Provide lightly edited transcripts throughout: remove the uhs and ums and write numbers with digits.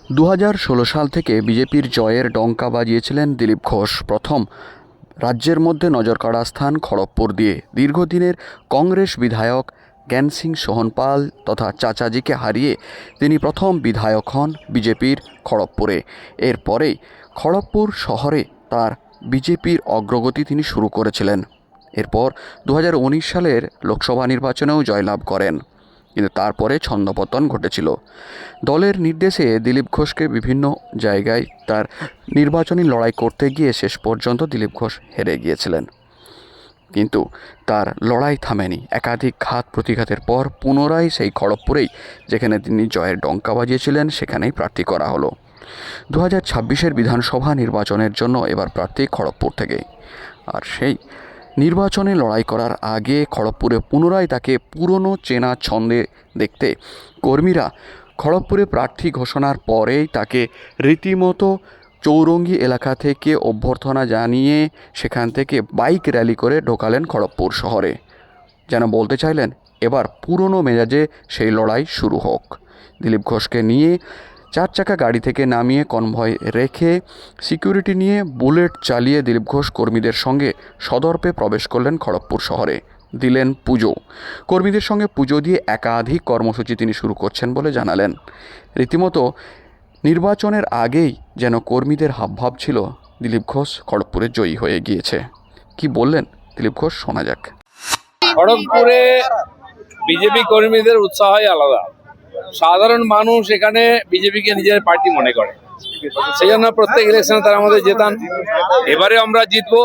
2016 সাল থেকে বিজেপির জয়ের ডঙ্কা বাজিয়েছিলেন দিলীপ ঘোষ। প্রথম রাজ্যের মধ্যে নজরকাড়া স্থান খড়গপুর দিয়ে দীর্ঘদিনের কংগ্রেস বিধায়ক জ্ঞান সিং সোহনপাল তথা চাচাজিকে হারিয়ে তিনি প্রথম বিধায়ক হন বিজেপির খড়গপুরে। এরপরেই খড়গপুর শহরে তার বিজেপির অগ্রগতি তিনি শুরু করেছিলেন। এরপর 2019 সালের লোকসভা নির্বাচনেও জয়লাভ করেন, কিন্তু তারপরে ছন্দপতন ঘটেছিল। দলের নির্দেশে দিলীপ ঘোষকে বিভিন্ন জায়গায় তার নির্বাচনী লড়াই করতে গিয়ে শেষ পর্যন্ত দিলীপ ঘোষ হেরে গিয়েছিলেন, কিন্তু তার লড়াই থামেনি। একাধিক ঘাত প্রতিঘাতের পর পুনরায় সেই খড়গপুরেই, যেখানে তিনি জয়ের ডঙ্কা বাজিয়েছিলেন, সেখানেই প্রার্থী করা হলো। 2026-এর বিধানসভা নির্বাচনের জন্য এবার প্রার্থী খড়গপুর থেকে। আর সেই নির্বাচনে লড়াই করার আগে খড়গপুরে পুনরায় তাকে পুরনো চেনা ছন্দে দেখতে কর্মীরা খড়গপুরে প্রার্থী ঘোষণার পরেই তাকে রীতিমতো চৌরঙ্গি এলাকা থেকে অভ্যর্থনা জানিয়ে সেখান থেকে বাইক র্যালি করে ঢোকালেন খড়গপুর শহরে। যেন বলতে চাইলেন, এবার পুরনো মেজাজে সেই লড়াই শুরু হোক। দিলীপ ঘোষকে নিয়ে 4 চাকা গাড়ি থেকে নামিয়ে কনভয় রেখে সিকিউরিটি নিয়ে বুলেট চালিয়ে দিলীপ ঘোষ কর্মীদের সঙ্গে সদর্পে প্রবেশ করলেন খড়গপুর শহরে। দিলেন পুজো। কর্মীদের সঙ্গে পুজো দিয়ে একাধিক কর্মসূচি তিনি শুরু করছেন বলে জানালেন। রীতিমতো নির্বাচনের আগেই যেন কর্মীদের হাবভাব ছিল দিলীপ ঘোষ খড়গপুরে জয়ী হয়ে গিয়েছে। কি বললেন দিলীপ ঘোষ, শোনা যাক। খড়গপুরে বিজেপি কর্মীদের উৎসাহই আলাদা। সাধারণ মানুষ এখানে বিজেপিকে নিজের পার্টি মনে করে, সেই জন্য প্রত্যেক ইলেকশনে তারা আমাদের জেতান। এবারে আমরা জিতবো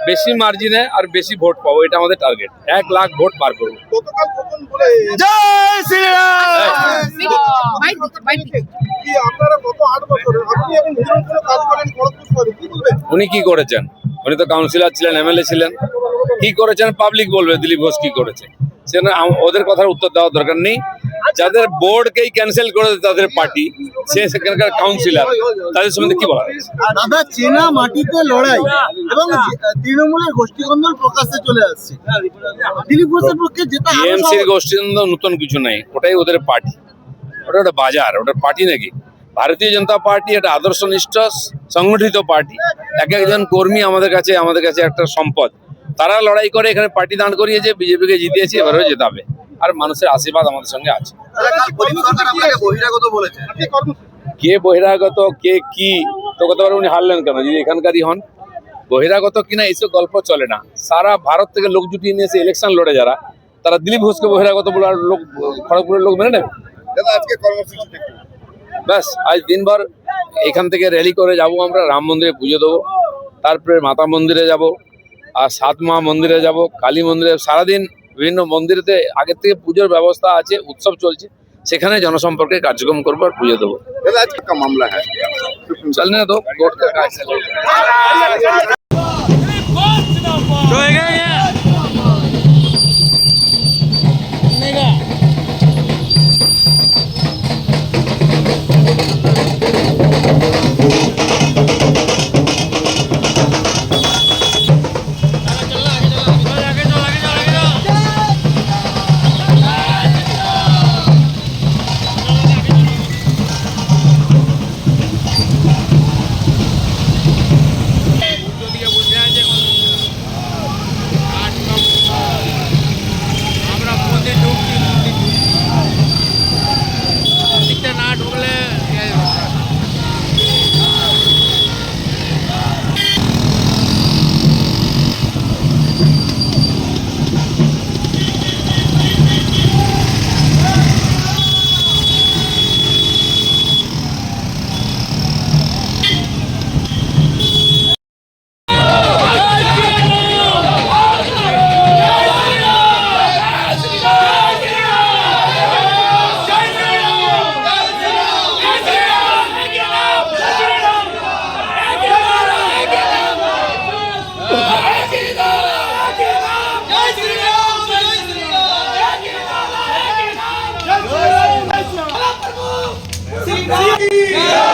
বেশি মার্জিনে আর বেশি ভোট পাবো, এটা আমাদের টার্গেট। 1 লাখ ভোট পার করবো। উনি কি করেছেন? উনি তো কাউন্সিলর ছিলেন, এমএলএ ছিলেন। কি করেছেন পাবলিক বলবে দিলীপ ঘোষ কি করেছে। সেজন্য ওদের কথার উত্তর দেওয়ার দরকার নেই। যাদের বোর্ডকেই ক্যান্সেল করে তাদের পার্টি, সে সেখানকার কাউন্সিলর, তাদের সম্বন্ধে কি বলা? দাদা, চেনা মাটিতে লড়াই এবং তৃণমূলের গোষ্ঠীদ্বন্দ্ব প্রকাশ্যে চলে আসছে। দিলীপ ঘোষের পক্ষে যেটা টিএমসির গোষ্ঠীদ্বন্দ্ব নতুন কিছু নাই, ওটাই ওদের পার্টি। ওটা একটা বাজার, ওটা পার্টি নাকি? ভারতীয় জনতা পার্টি একটা আদর্শনিষ্ঠ সংগঠিত পার্টি। একজন কর্মী আমাদের কাছে একটা সম্পদ। তারা লড়াই করে এখানে পার্টি দাঁড় করিয়েছে, বিজেপিকে জিতিয়েছে, এবারেও জেতাবে। আর মানুষের আশীর্বাদ আমাদের সঙ্গে আছে। কে বহিরাগত, কে কি তো কত উনি হারলেন কেন? যদি এখানকারই হন, বহিরাগত কিনা এইসব গল্প চলে না। সারা ভারত থেকে লোক জুটিয়ে নিয়েছে ইলেকশন লড়ে যারা, তারা দিলীপ ঘোষকে বহিরাগত বলে আর লোক খড়গপুরের লোক মেনে নেবে? ব্যাস, আজ দিনভর এখান থেকে র্যালি করে যাব, আমরা রাম মন্দিরে পুজো দেবো, তারপরে মাতা মন্দিরে যাব, আর 7 মা মন্দিরে যাব, কালী মন্দিরে। সারাদিন বিভিন্ন মন্দিরেতে আগের থেকে পুজোর ব্যবস্থা আছে, উৎসব চলছে, সেখানে জনসম্পর্কে কার্যক্রম করবো আর পুজো দেবো। মামলা হ্যাঁ চলনে তো কোর্ট का কাজ Yeah!